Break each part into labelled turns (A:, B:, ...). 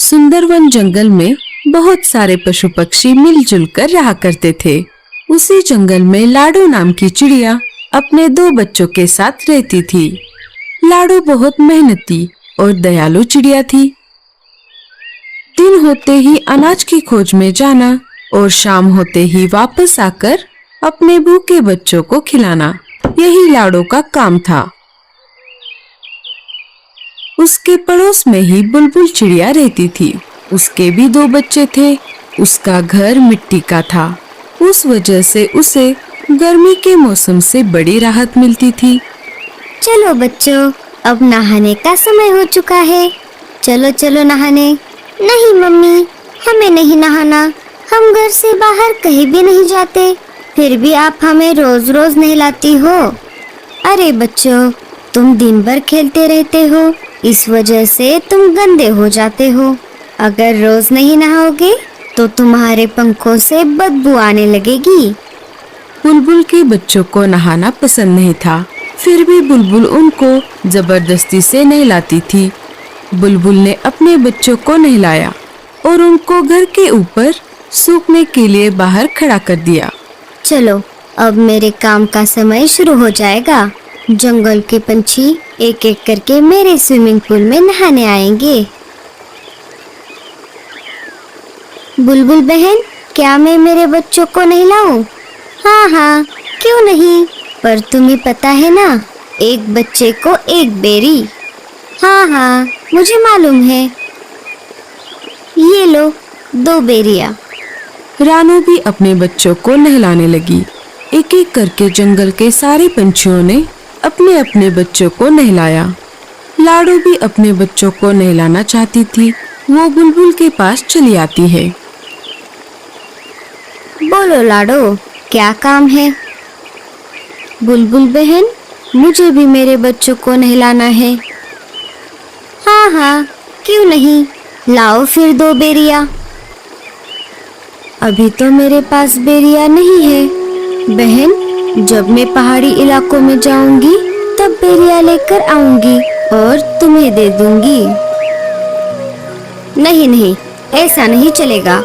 A: सुंदरवन जंगल में बहुत सारे पशु पक्षी मिलजुल कर रहा करते थे। उसी जंगल में लाडो नाम की चिड़िया अपने दो बच्चों के साथ रहती थी। लाडो बहुत मेहनती और दयालु चिड़िया थी। दिन होते ही अनाज की खोज में जाना और शाम होते ही वापस आकर अपने भूखे बच्चों को खिलाना, यही लाडो का काम था। उसके पड़ोस में ही बुलबुल चिड़िया रहती थी। उसके भी दो बच्चे थे। उसका घर मिट्टी का था, उस वजह से उसे गर्मी के मौसम से बड़ी राहत मिलती थी।
B: चलो बच्चों, अब नहाने का समय हो चुका है। चलो चलो नहाने। नहीं मम्मी, हमें नहीं नहाना। हम घर से बाहर कहीं भी नहीं जाते, फिर भी आप हमें रोज रोज नहलाती हो। अरे बच्चों, तुम दिन भर खेलते रहते हो, इस वजह से तुम गंदे हो जाते हो। अगर रोज नहीं नहाओगे तो तुम्हारे पंखों से बदबू आने लगेगी।
A: बुलबुल के बच्चों को नहाना पसंद नहीं था, फिर भी बुलबुल उनको जबरदस्ती से नहलाती थी। बुलबुल ने अपने बच्चों को नहलाया और उनको घर के ऊपर सूखने के लिए बाहर खड़ा कर दिया।
B: चलो, अब मेरे काम का समय शुरू हो जाएगा। जंगल के पंछी एक एक करके मेरे स्विमिंग पूल में नहाने आएंगे। बुलबुल बहन, क्या मैं मेरे बच्चों को नहलाऊं? हाँ हाँ, क्यों नहीं, पर तुम्हें पता है ना, एक बच्चे को एक बेरी। हाँ हाँ, मुझे मालूम है। ये लो 2 बेरियां।
A: रानू भी अपने बच्चों को नहलाने लगी। एक एक करके जंगल के सारे पंछियों ने अपने अपने बच्चों को नहलाया। लाडो भी अपने बच्चों को नहलाना चाहती थी। वो बुलबुल के पास चली आती है।
B: बोलो लाडो, क्या काम है? बुलबुल बहन, मुझे भी मेरे बच्चों को नहलाना है। हाँ हाँ, क्यों नहीं, लाओ फिर 2 बेरियां। अभी तो मेरे पास बेरियां नहीं है। बहन, जब मैं पहाड़ी इलाकों में जाऊंगी तब बेरियां लेकर आऊंगी और तुम्हें दे दूंगी। नहीं नहीं, ऐसा नहीं चलेगा।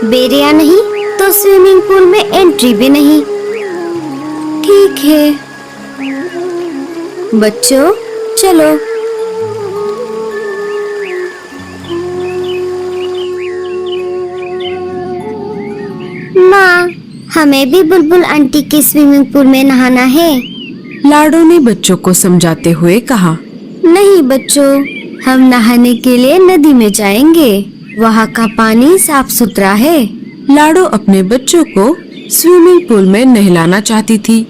B: बेरियां नहीं तो स्विमिंग पूल में एंट्री भी नहीं। ठीक है बच्चों, चलो। माँ, हमें भी बुलबुल आंटी के स्विमिंग पूल में नहाना है।
A: लाडो ने बच्चों को समझाते हुए कहा।
B: नहीं बच्चों, हम नहाने के लिए नदी में जाएंगे। वहाँ का पानी साफ सुथरा है।
A: लाडो अपने बच्चों को स्विमिंग पूल में नहलाना चाहती थी।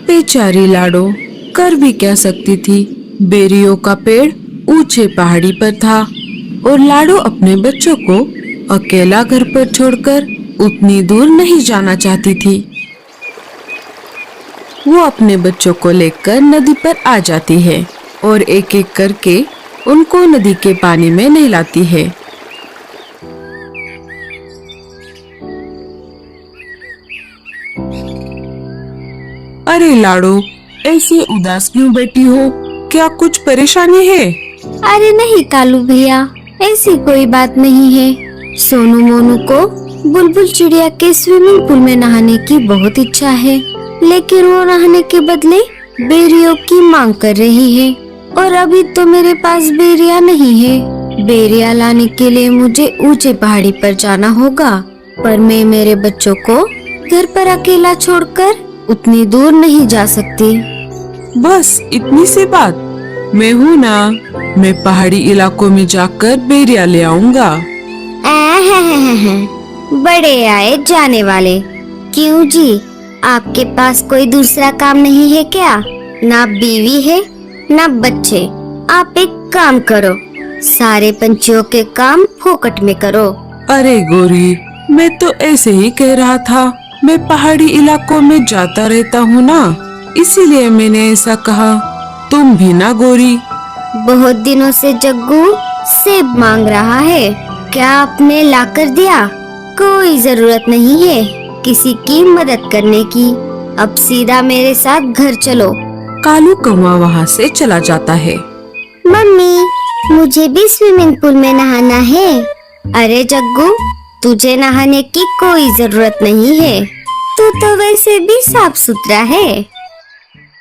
A: बेचारी लाडो कर भी क्या सकती थी। बेरियों का पेड़ ऊंचे पहाड़ी पर था और लाडो अपने बच्चों को अकेला घर पर छोड़कर उतनी दूर नहीं जाना चाहती थी। वो अपने बच्चों को लेकर नदी पर आ जाती है और एक एक करके उनको नदी के पानी में नहलाती है। अरे लाडो, ऐसे उदास क्यों बैठी हो? क्या कुछ परेशानी है?
B: अरे नहीं कालू भैया, ऐसी कोई बात नहीं है। सोनू मोनू को बुलबुल चिड़िया के स्विमिंग पूल में नहाने की बहुत इच्छा है, लेकिन वो नहाने के बदले बेरियों की मांग कर रही है और अभी तो मेरे पास बेरिया नहीं है। बेरिया लाने के लिए मुझे ऊंचे पहाड़ी पर जाना होगा, पर मैं मेरे बच्चों को घर पर अकेला छोड़कर उतनी दूर नहीं जा सकती।
A: बस इतनी सी बात, मैं हूँ ना, मैं पहाड़ी इलाकों में जाकर बेरिया ले आऊंगा।
B: बड़े आए जाने वाले। क्यों जी, आपके पास कोई दूसरा काम नहीं है क्या? ना बीवी है ना बच्चे। आप एक काम करो, सारे पंछियों के काम फोकट में करो।
A: अरे गोरी, मैं तो ऐसे ही कह रहा था। मैं पहाड़ी इलाकों में जाता रहता हूँ ना, इसीलिए मैंने ऐसा कहा। तुम भी ना गोरी।
B: बहुत दिनों से जग्गू सेब मांग रहा है, क्या आपने लाकर दिया? कोई जरूरत नहीं है किसी की मदद करने की। अब सीधा मेरे साथ घर चलो।
A: कालू कौवा वहाँ से चला जाता है।
B: मम्मी, मुझे भी स्विमिंग पूल में नहाना है। अरे जग्गू, तुझे नहाने की कोई जरूरत नहीं है। तू तो वैसे भी साफ सुथरा है।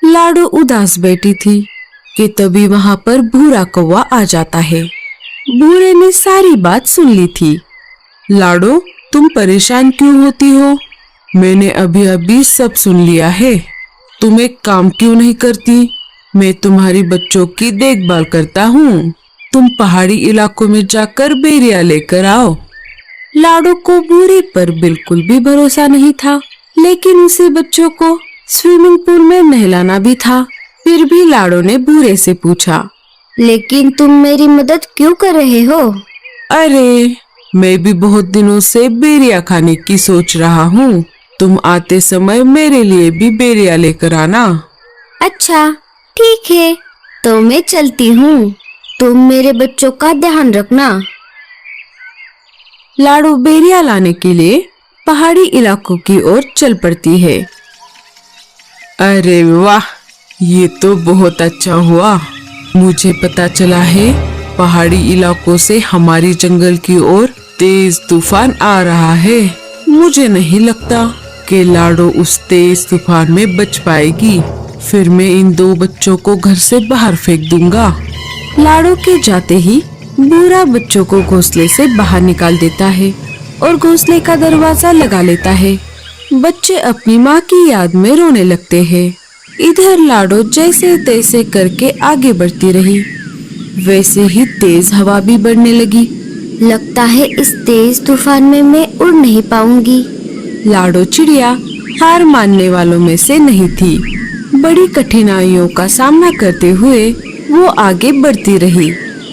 A: लाडो उदास बैठी थी कि तभी वहाँ पर भूरा कौवा आ जाता है। भूरे ने सारी बात सुन ली थी। लाडो, तुम परेशान क्यों होती हो? मैंने अभी अभी सब सुन लिया है। तुम एक काम क्यों नहीं करती? मैं तुम्हारी बच्चों की देखभाल करता हूँ। तुम पहाड़ी इलाकों में जाकर बेरिया लेकर आओ। लाडो को भूरे पर बिल्कुल भी भरोसा नहीं था, लेकिन उसे बच्चों को स्विमिंग पूल में नहलाना भी था। फिर भी लाडो ने भूरे से पूछा,
B: लेकिन तुम मेरी मदद क्यों कर रहे हो?
A: अरे, मैं भी बहुत दिनों से बेरिया खाने की सोच रहा हूँ। तुम आते समय मेरे लिए भी बेरिया लेकर आना।
B: अच्छा, ठीक है, तो मैं चलती हूँ। तुम मेरे बच्चों का ध्यान रखना।
A: लाडो बेरिया लाने के लिए पहाड़ी इलाकों की ओर चल पड़ती है। अरे वाह, ये तो बहुत अच्छा हुआ। मुझे पता चला है पहाड़ी इलाकों से हमारी जंगल की ओर तेज तूफान आ रहा है। मुझे नहीं लगता कि लाडो उस तेज तूफान में बच पाएगी। फिर मैं इन दो बच्चों को घर से बाहर फेंक दूंगा। लाडो के जाते ही भूरा बच्चों को घोंसले से बाहर निकाल देता है और घोंसले का दरवाजा लगा लेता है। बच्चे अपनी माँ की याद में रोने लगते हैं। इधर लाडो जैसे तैसे करके आगे बढ़ती रही। वैसे ही तेज हवा भी बढ़ने लगी।
B: लगता है इस तेज तूफान में मैं उड़ नहीं पाऊंगी।
A: लाडो चिड़िया हार मानने वालों में से नहीं थी। बड़ी कठिनाइयों का सामना करते हुए वो आगे बढ़ती रही।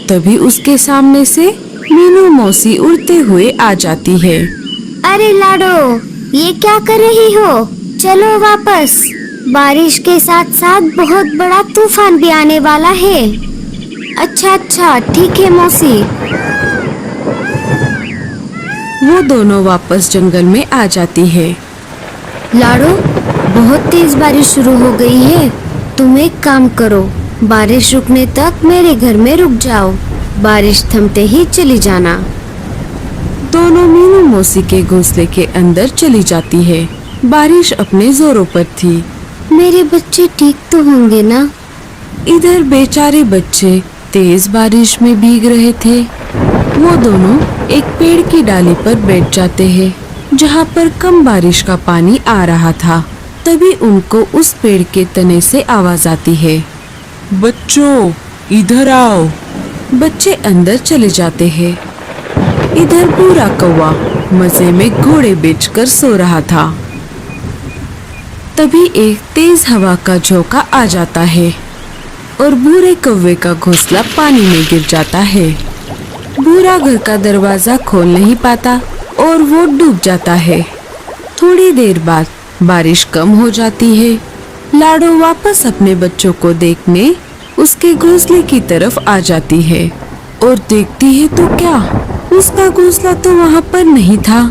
A: तभी उसके सामने से मीनू मौसी उड़ते हुए आ जाती है।
B: अरे लाडो, ये क्या कर रही हो? चलो वापस। बारिश के साथ साथ बहुत बड़ा तूफान भी आने वाला है। अच्छा, ठीक है मौसी।
A: वो दोनों वापस जंगल में आ जाती है।
B: लाडो, बहुत तेज बारिश शुरू हो गई है। तुम एक काम करो, बारिश रुकने तक मेरे घर में रुक जाओ। बारिश थमते ही चली जाना।
A: दोनों मीनू मौसी के घोंसले के अंदर चली जाती है। बारिश अपने जोरों पर थी।
B: मेरे बच्चे ठीक तो होंगे ना?
A: इधर बेचारे बच्चे तेज बारिश में भीग रहे थे। वो दोनों एक पेड़ की डाली पर बैठ जाते हैं, जहाँ पर कम बारिश का पानी आ रहा था। तभी उनको उस पेड़ के तने से आवाज आती है, बच्चों इधर आओ। बच्चे अंदर चले जाते हैं। इधर भूरा कौवा मजे में घोड़े बेचकर सो रहा था। तभी एक तेज हवा का झोंका आ जाता है और भूरे कौवे का घोंसला पानी में गिर जाता है। भूरा घर का दरवाजा खोल नहीं पाता और वो डूब जाता है। थोड़ी देर बाद बारिश कम हो जाती है। लाडो वापस अपने बच्चों को देखने उसके घोंसले की तरफ आ जाती है और देखती है तो क्या, उसका घोंसला तो वहाँ पर नहीं था।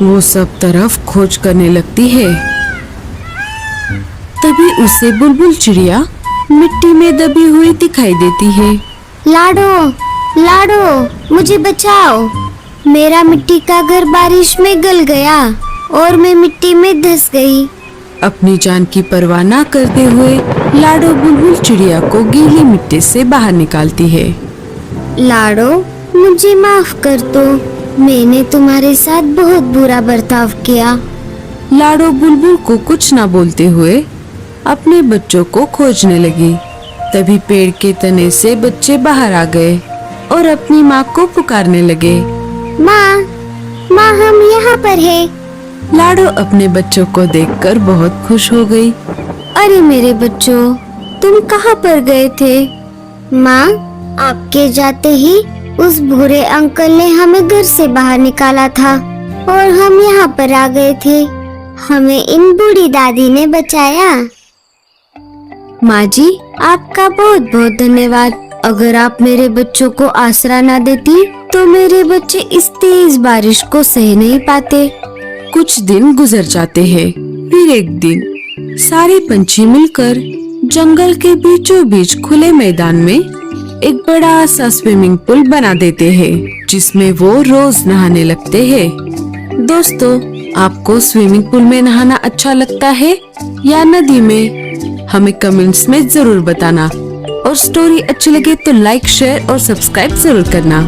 A: वो सब तरफ खोज करने लगती है। तभी उसे बुलबुल चिड़िया मिट्टी में दबी हुई दिखाई देती है।
B: लाडो, मुझे बचाओ। मेरा मिट्टी का घर बारिश में गल गया और मैं मिट्टी में धंस गई।
A: अपनी जान की परवाह न करते हुए लाडो बुलबुल चिड़िया को गीली मिट्टी से बाहर निकालती है।
B: लाडो, मुझे माफ कर दो। मैंने तुम्हारे साथ बहुत बुरा बर्ताव किया।
A: लाडो बुलबुल को कुछ न बोलते हुए अपने बच्चों को खोजने लगी। तभी पेड़ के तने से बच्चे बाहर आ गए और अपनी माँ को पुकारने लगे,
B: माँ, हम यहाँ पर हैं।
A: लाडो अपने बच्चों को देखकर बहुत खुश हो गई।
B: अरे मेरे बच्चों, तुम कहाँ पर गए थे? माँ, आपके जाते ही उस भूरे अंकल ने हमें घर से बाहर निकाला था और हम यहाँ पर आ गए थे। हमें इन बूढ़ी दादी ने बचाया। माँ जी, आपका बहुत बहुत धन्यवाद। अगर आप मेरे बच्चों को आसरा ना देती तो मेरे बच्चे इस तेज बारिश को सह नहीं पाते।
A: कुछ दिन गुजर जाते हैं। फिर एक दिन सारे पंछी मिलकर जंगल के बीचों बीच खुले मैदान में एक बड़ा सा स्विमिंग पूल बना देते हैं जिसमें वो रोज नहाने लगते हैं। दोस्तों, आपको स्विमिंग पूल में नहाना अच्छा लगता है या नदी में? हमें कमेंट्स में जरूर बताना और स्टोरी अच्छी लगे तो लाइक, शेयर और सब्सक्राइब जरूर करना।